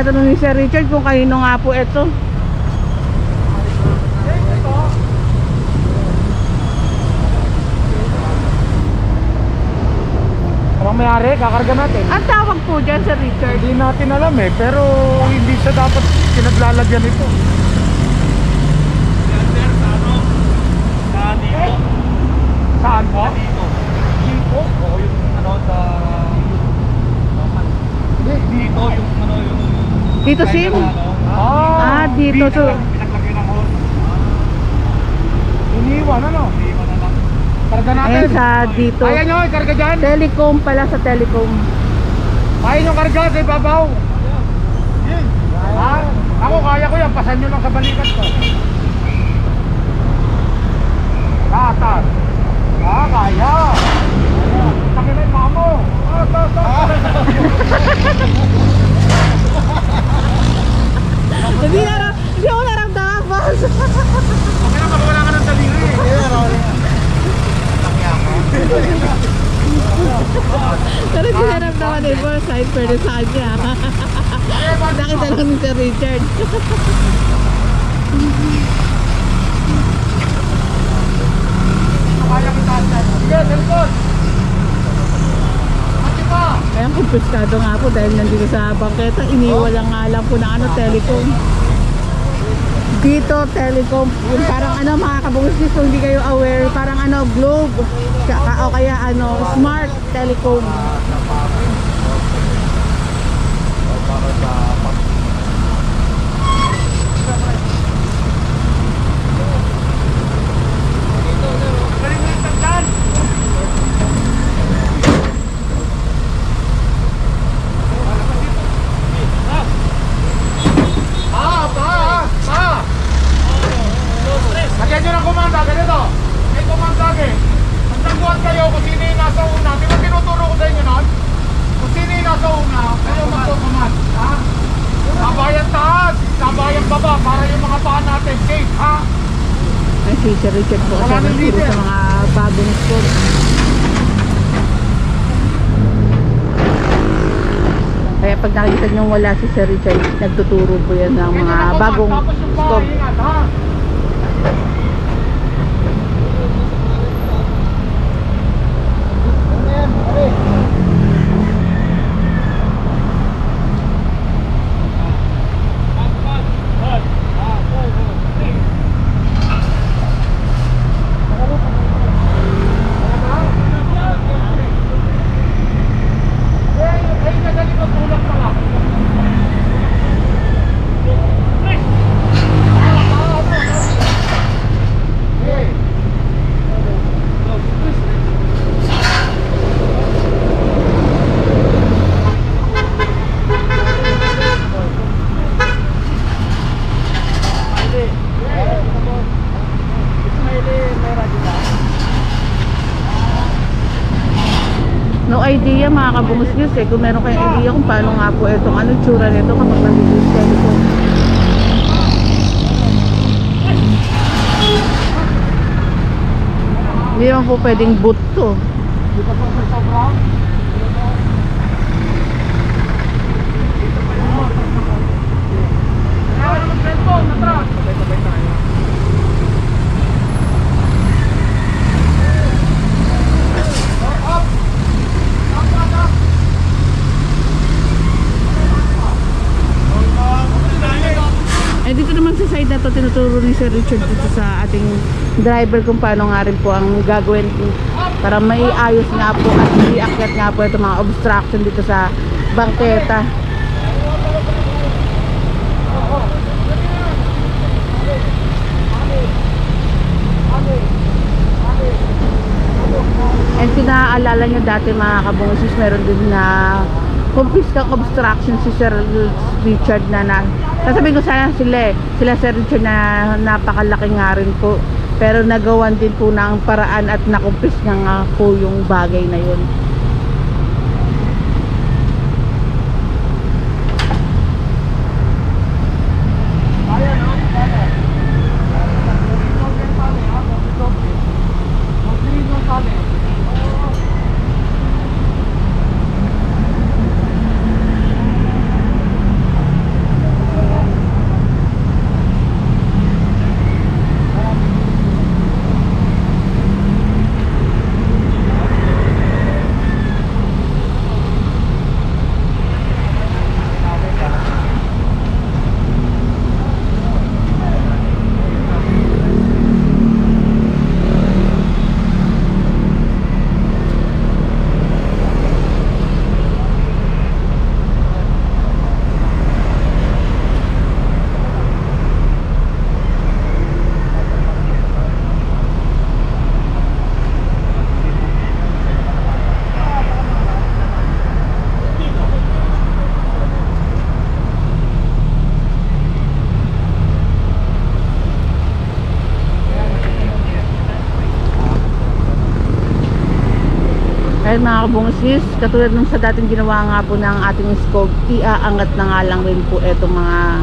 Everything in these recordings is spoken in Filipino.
tinatanong ni Sir Richard kung kanino nga po ito. Anong mayari? Kakarga natin. Ang tawag po dyan, Sir Richard? Hindi natin alam eh, pero hindi siya dapat pinaglalagyan ito. Saan po? Dito? Oo, yung ano sa... Dito yung ano yung... Dito sim? Dito to. Pinaglagyan ng hose. Iniwan ano? Iniwan na lang. Karga natin. Ayan sa dito. Kaya nyo, karga dyan. Telecom pala, sa telecom. Kaya nyo karga sa ibabaw. Ha? Ako kaya ko yan, pasan nyo lang sa balikat ko. Tatas. Kaya. Takin na yung mga mo. Hindi ako naramdaman, boss. Okay na, pag wala ka ng daliri. Pero sinaramdaman eh, boss. Ay, pwede sa kanya. Nakita lang ni Sir Richard. Kaya kita dyan. Sige, telepon. Mati pa. Kaya kumpiskado nga po dahil nandito sa bangketa. Iniwalang nga lang po na telecom. Dito, telecom. Yung parang mga kabungis dito, hindi kayo aware. Parang globe. O kaya smart telecom. Lagyan nyo ng kumanda, ganito. May kumanda eh. Magtaguan kayo kung sino yung nasa una. Di ba tinuturo ko sa inyo nun? Kung sino yung nasa una, kayo magtukumand. Ha? Sabayang taas, sabayang baba, para yung mga paa natin safe, ha? Ay, si Sir Richard po kasi nagturo sa mga bagong store. Kaya pag nakikita nyo wala si Sir Richard, nagtuturo po yan ng mga bagong store. Ingat, ha? No idea mga kabungis kung meron kayong idea kung paano nga po itong tsura nito kapag nandito sa telecom. Hindi naman po pwedeng boot to. Di ba po sa sobrang? Dito naman sa side na to, tinuturo ni Sir Richard dito sa ating driver kung paano nga rin po ang gagawin para maiayos nga po at i-akyat nga po itong mga obstruction dito sa bangketa. And kung naaalala nyo dati mga kabungsis, meron din na kumpiskang obstruction si Sir Richard na sasabihin ko sana sila Sir Richard na napakalaki nga rin po, pero nagawan din po ng paraan at nakumpis nga po yung bagay na yun. Ayun mga kabungsis, katulad nung sa dating ginawa nga po ng ating SCOG, iaangat na nga lang rin po etong mga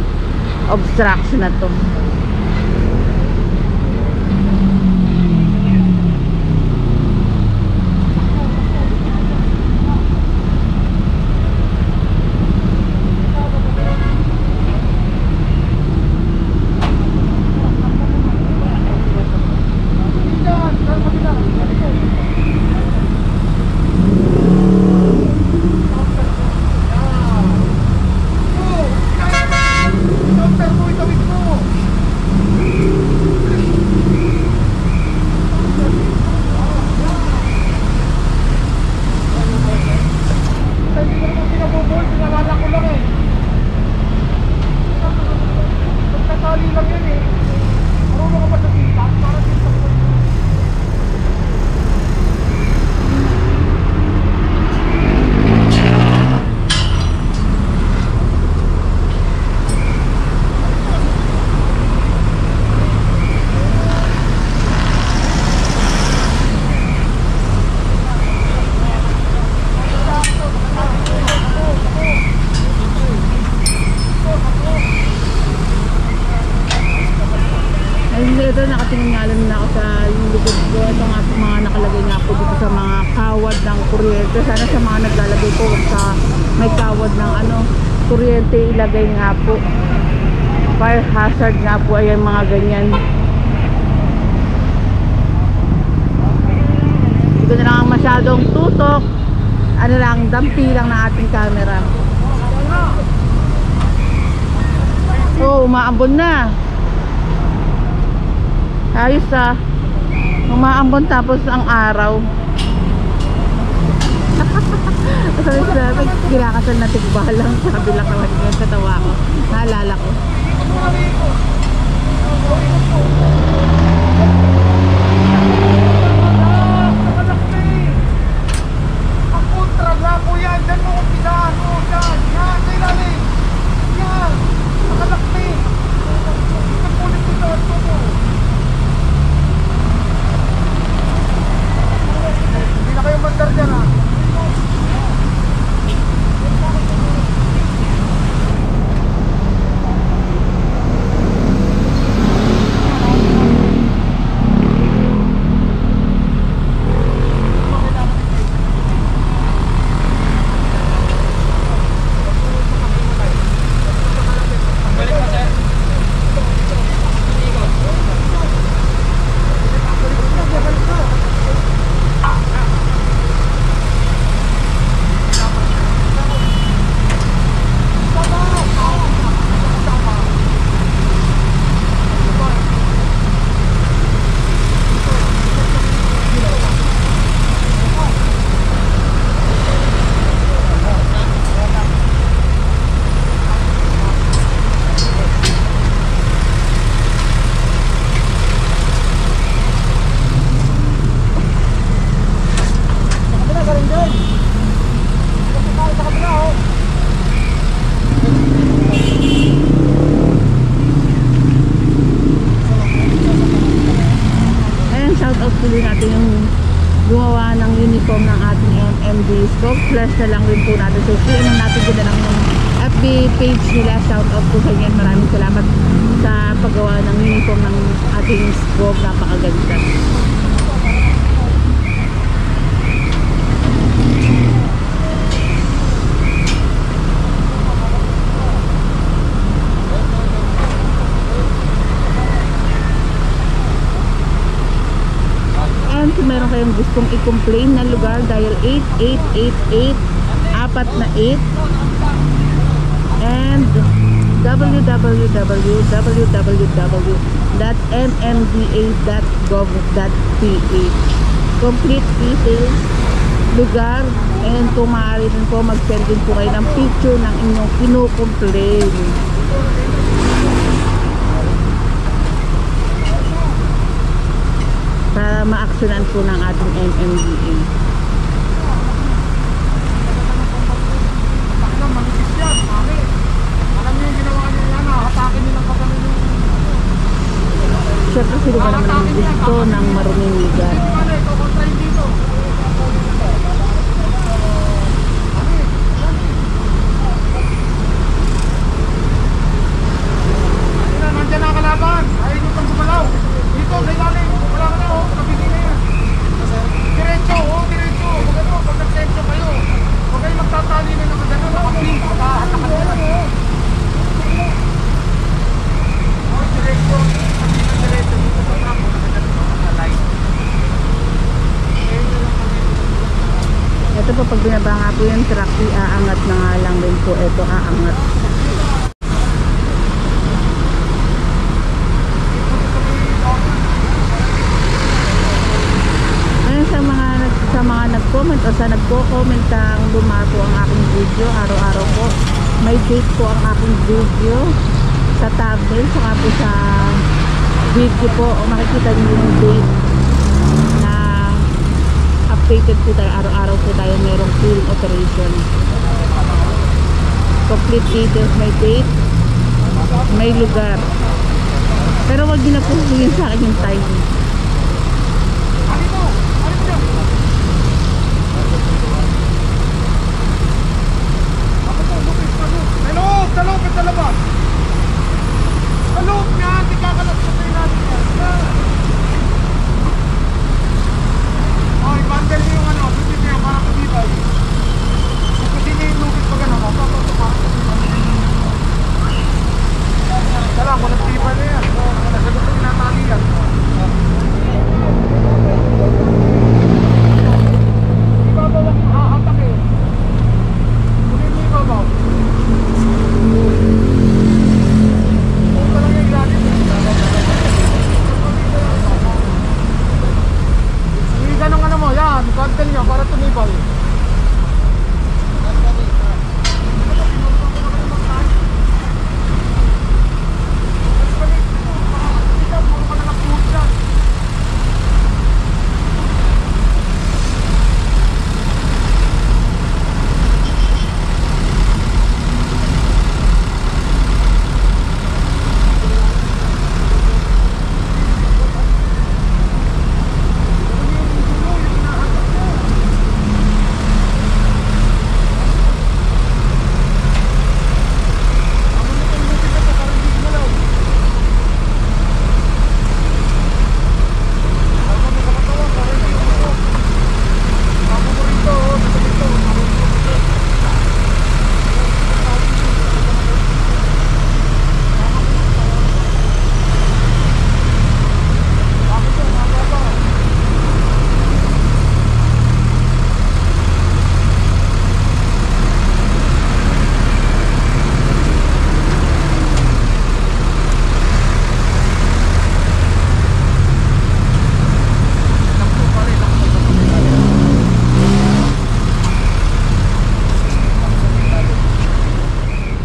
obstruction na to. Ito, nakatingin nga lang na ako sa likod ko. Ito nga po mga nakalagay nga po dito sa mga kawad ng kuryente. Sana sa mga naglalagay po sa may kawad ng kuryente, ilagay nga po. Fire hazard nga po, ayan mga ganyan. Ito na lang masyadong tutok. Ano lang, dampi lang na ating camera. Oh, umaambon na. Ayos umaambon tapos ang araw. Sabi ginakasal na tigbalang. Sabi lang naman yun, katawa ko. Naalala ko. Ang kontra nga po yan. Diyan mo umpisahan mo. Yan. Yan. Kailangan. Yan. Nakalakmi. Nakulit ko sa ato mo. Hindi na kayong bandar dyan ha. Tuloy natin yung gumawa ng uniform ng ating MMD SCOG. Plus na lang rin po natin. So, ano natin din na lang yung FB page nila. Shout out po sa inyo. Maraming salamat sa paggawa ng uniform ng ating SCOG. Napakaganda. Kung meron kayong gustong i-complain na lugar, dial 8888 4 and www.mmda.gov.ph. Complete details, lugar, and kung maaari din po mag-send din po kayo ng picture ng inyong kino-complain. Para ma-actionan po ng ating MMDA. Manipis yan, mami. Alam niyo yung ginawa niyo yan, hatakin nilang kagano yung... Siyempre, sino ba naman ang gusto ng maruming lugar? habang binaba nga po yung truck, aangat na nga lang din po. Ito, aangat. Ngayon sa mga nag-comment o sa nagko-comment ang lumapo ang aking video, araw-araw po. May date po ang aking video sa thumbnail, saka po sa video po, makikita niyo yung date na updated po tayo, araw-araw po tayo merong clearing operation. Complete details, may date, may lugar. Pero wag din na po yun sa akin yung time. Sa loob at sa labas. Sa loob nga, hindi kakalas ko sa'yo natin yan. Okay, bundle niyo yung ano, susit niyo para matibay. Kasi niyo yung lupit pag ano, para tala, walang tibay na yan. Nasagot ko tinatali yan. Ibabaw ang hahatak eh. Kunin mo ibabaw. Ganong ano mo, yan, bundle nyo para tumibay.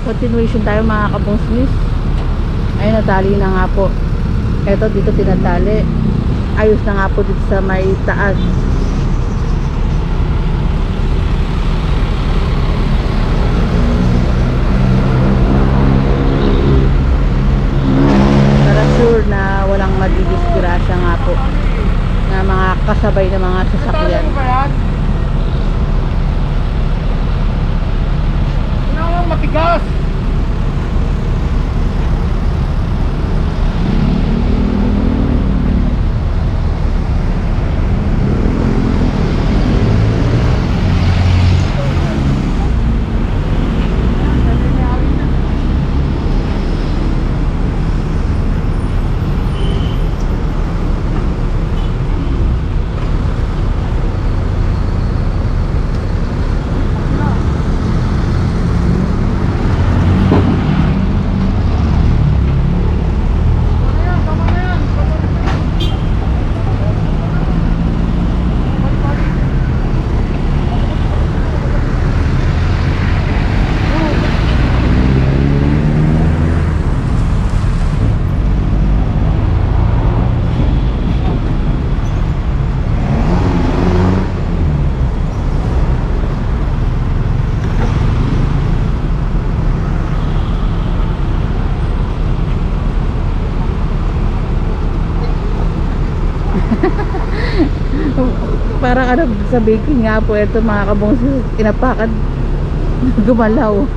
Continuation tayo mga kabungsnis. Ayun, natali na nga po. Eto, dito tinatali. Ayos na nga po dito sa may taas. Para sure na walang madidisgrasya nga po na mga kasabay na mga sasakyan. Matigas. Parang ano sa baking nga po ito mga kabungsis, inapakan gumalaw.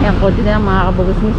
Yan, konti na lang mga kabungsis.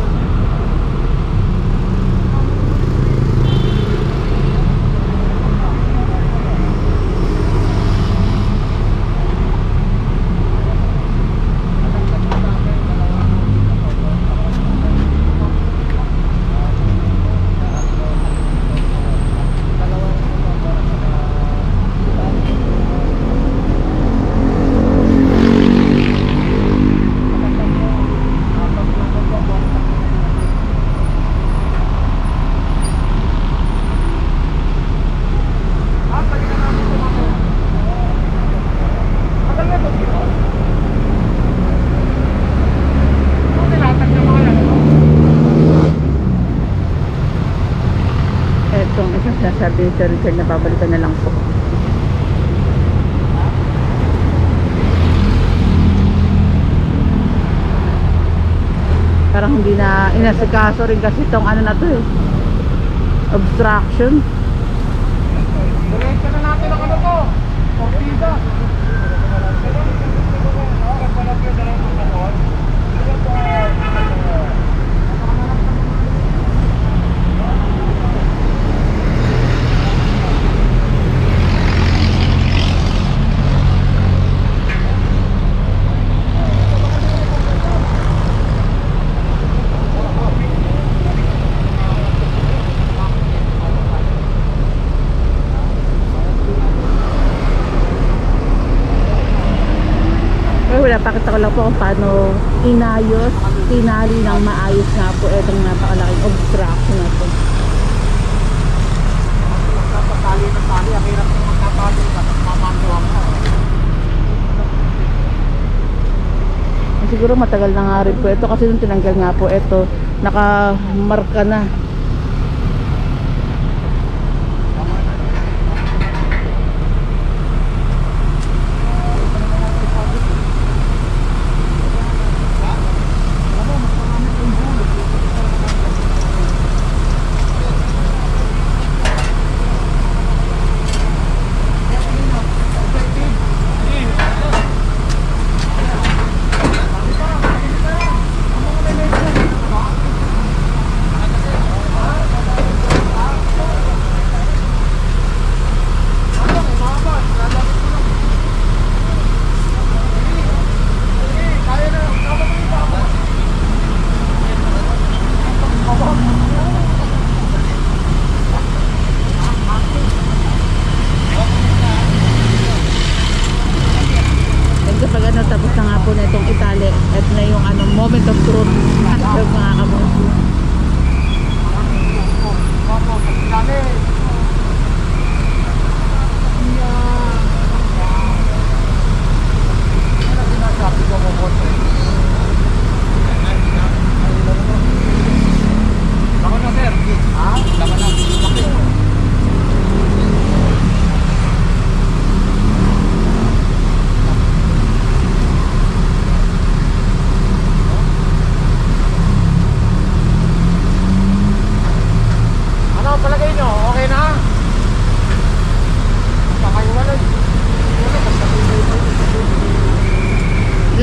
sabi ni Sir Richard na babalikan na lang po. Parang hindi na inasikaso rin kasi itong ano na to eh, obstruction. Diretso na natin ang ano to. Portida. Pakita ko lang po kung paano inayos, tinali ng maayos nga po itong napakalaking obstruction na po. Tali ng tali, ang hirap ng magkatali kapag mamanduwa mo. Siguro matagal na nga rin po ito kasi nung tinanggal nga po ito, nakamarka na. Tapos na nga po na itong Itali at na yung ano, moment of truth at mga kabuso.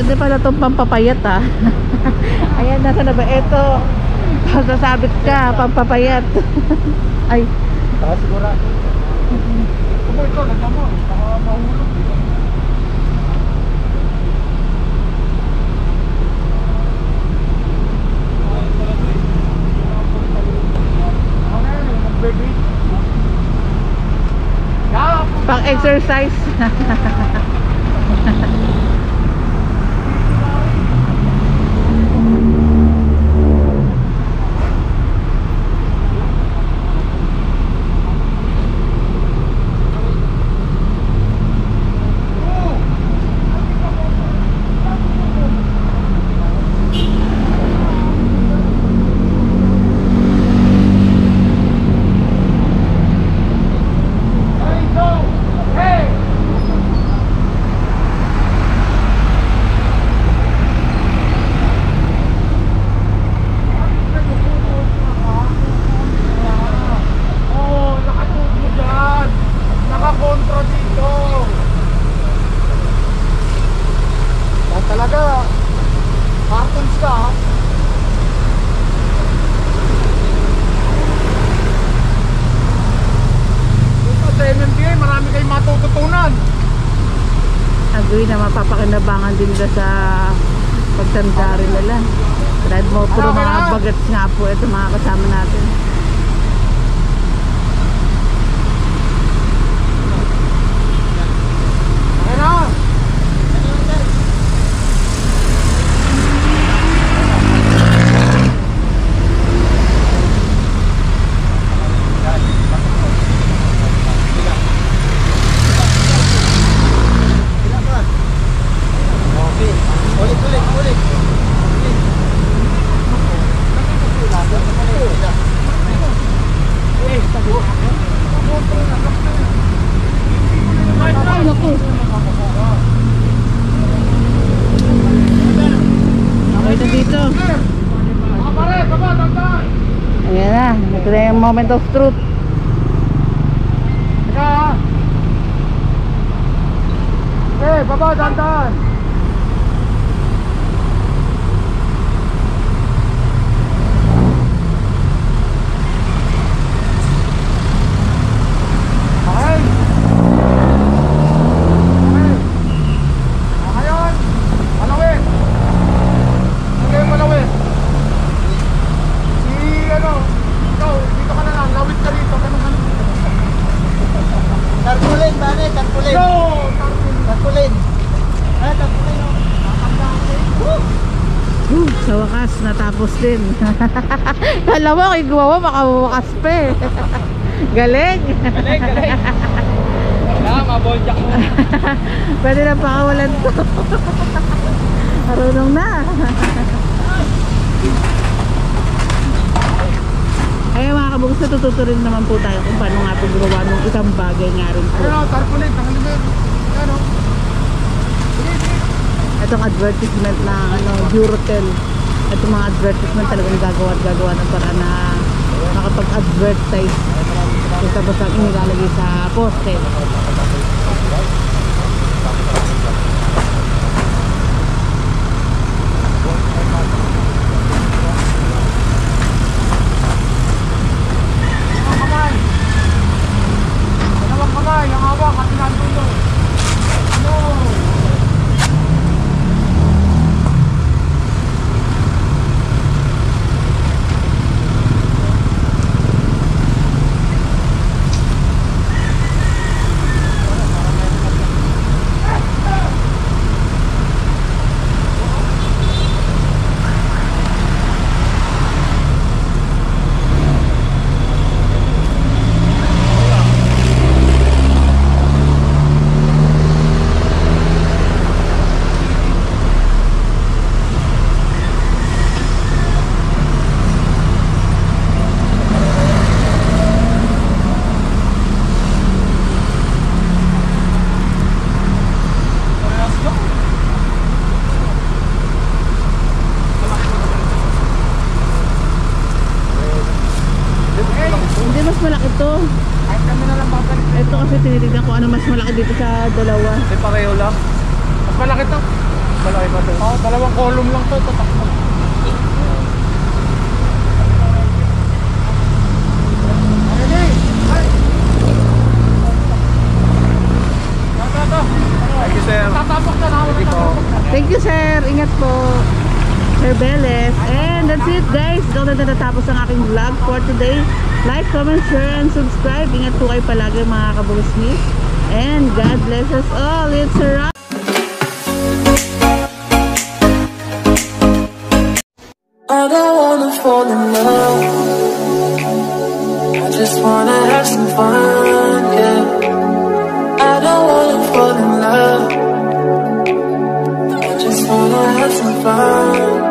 Ganda pala itong pampapayat ah. Ayan, nasa na ba? Ito, sasabit ka, pampapayat. Ay. Siguro. Kumo ito, lagyan mo. Baka mahulog. Pang exercise. Talaga, cartoons ka ha? Dito sa MMDA, marami kayong matututunan. Agree na mapapakinabangan din nila sa pagtanda rin nila. Dahil mo puro mga bagets nga po ito mga kasama natin. Okay na. dito. Mga pare, baba, dandan. Ayan na, ito na yung moment of truth. Teka ha. Eh, baba, dandan. Okay. Okay. Okay yun. Malawin. Okay, malawin. Si ano, ikaw, dito ka na lang. Lawit ka dito. Ganun. Tarpulin, bane, tarpulin. Go! Tarpulin. Ah, tarpulin. Sa wakas, natapos din. Kala mo, kay gumawa, makawakas pa eh. Galing! Galing, galing. Wala, maboljak mo. Pwede na pakawalan to. Marunong na. Kaya mga kabungs, natututo rin naman po tayo kung paano nga po gumawa ng isang bagay nga rin po. Ano, tarpaulin, tangalin mo yun. Ano? Itong advertisement na Durotel. Itong mga advertisement talagang gagawa at gagawa ng paraan na makapag-advertise. Tapos ang inilalagay sa poste. Kamay. Dalawang kamay, ang hawak at pinatulo. No. Hindi, mas malaki to. Kahit kami na lang babalik. Ito kasi tinitignan ko ano mas malaki dito sa dalawa. Hindi pareho lang. Mas malaki to. Malaki pa to. Oo, dalawang column lang to. Tatakbo. Ready? Ay! Ito. Thank you, sir. Tatapok na ako. Thank you po. Thank you, sir. Ingat po. Sir Beles. And that's it, guys. Doon na natapos ang aking vlog for today. Like, comment, share, and subscribe. Ingat po kayo palagi mga kabusnis. And God bless us all. It's a wrap. I don't wanna fall in love. I just wanna have some fun, yeah. I don't wanna fall in love. I just wanna have some fun.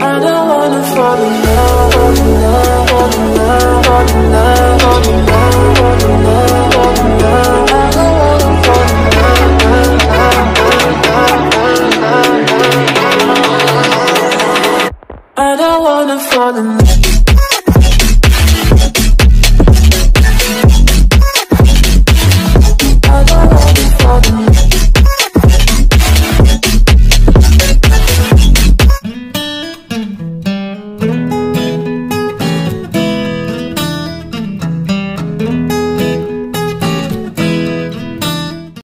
I don't wanna fall in love, fall in love, fall in love, fall in love, fall in love, fall in love.